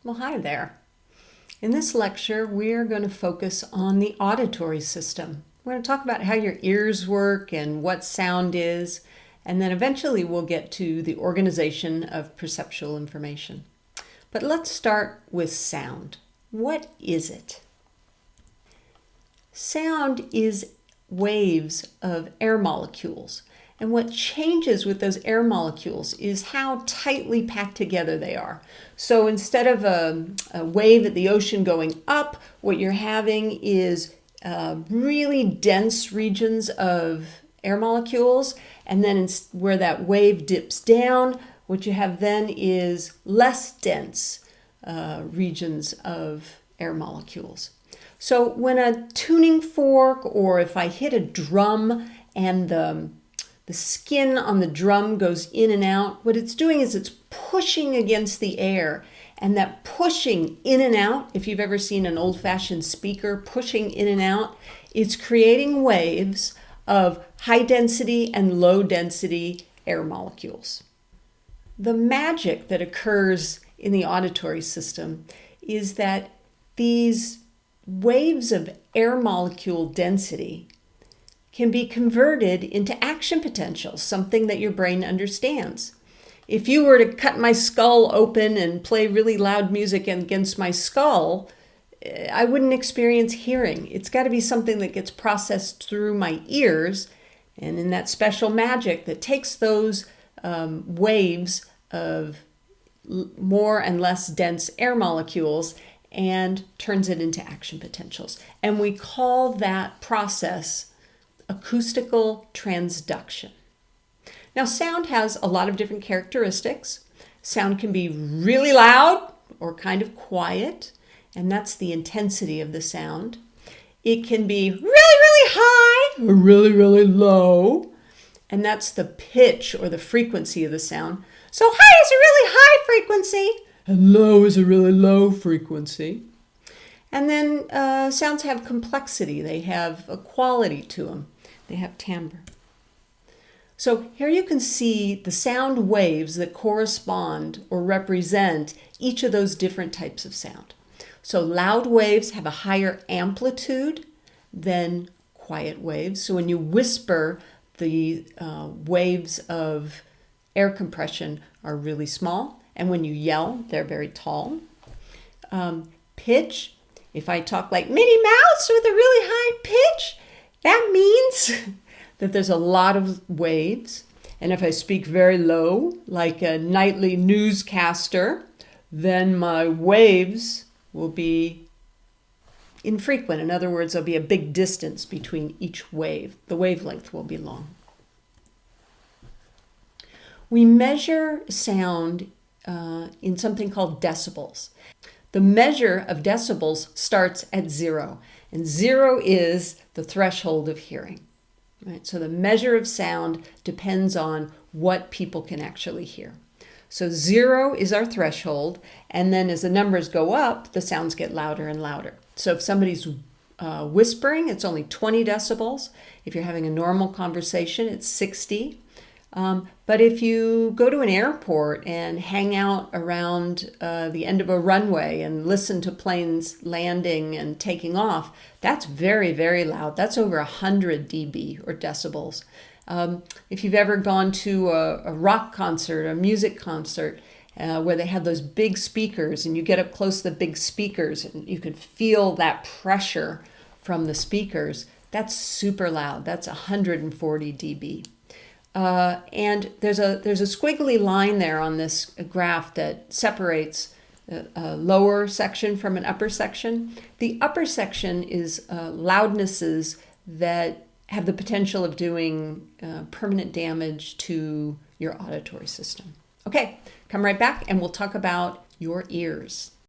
Well, hi there. In this lecture, we're going to focus on the auditory system. We're going to talk about how your ears work and what sound is, and then eventually we'll get to the organization of perceptual information. But let's start with sound. What is it? Sound is waves of air molecules. And what changes with those air molecules is how tightly packed together they are. So instead of a wave at the ocean going up, what you're having is really dense regions of air molecules. And then where that wave dips down, what you have then is less dense regions of air molecules. So when a tuning fork, or if I hit a drum and the skin on the drum goes in and out, what it's doing is it's pushing against the air. And that pushing in and out, if you've ever seen an old-fashioned speaker pushing in and out, it's creating waves of high density and low density air molecules. The magic that occurs in the auditory system is that these waves of air molecule density can be converted into action potential, something that your brain understands. If you were to cut my skull open and play really loud music against my skull, I wouldn't experience hearing. It's got to be something that gets processed through my ears, and in that special magic that takes those waves of more and less dense air molecules and turns it into action potentials. And we call that process acoustical transduction. Now, sound has a lot of different characteristics. Sound can be really loud or kind of quiet, and that's the intensity of the sound. It can be really, really high or really, really low, and that's the pitch or the frequency of the sound. So high is a really high frequency, and low is a really low frequency. And then sounds have complexity. They have a quality to them. They have timbre. So here you can see the sound waves that correspond or represent each of those different types of sound. So loud waves have a higher amplitude than quiet waves. So when you whisper, the waves of air compression are really small. And when you yell, they're very tall. Pitch, if I talk like Minnie Mouse with a really high pitch, that means that there's a lot of waves. And if I speak very low, like a nightly newscaster, then my waves will be infrequent. In other words, there'll be a big distance between each wave. The wavelength will be long. We measure sound in something called decibels. The measure of decibels starts at 0, and 0 is the threshold of hearing. Right? So the measure of sound depends on what people can actually hear. So 0 is our threshold, and then as the numbers go up, the sounds get louder and louder. So if somebody's whispering, it's only 20 decibels. If you're having a normal conversation, it's 60. But if you go to an airport and hang out around the end of a runway and listen to planes landing and taking off, that's very, very loud. That's over 100 dB or decibels. If you've ever gone to a rock concert, a music concert, where they have those big speakers and you get up close to the big speakers and you can feel that pressure from the speakers, that's super loud. That's 140 dB. And there's a squiggly line there on this graph that separates a lower section from an upper section. The upper section is loudnesses that have the potential of doing permanent damage to your auditory system. Okay, come right back and we'll talk about your ears.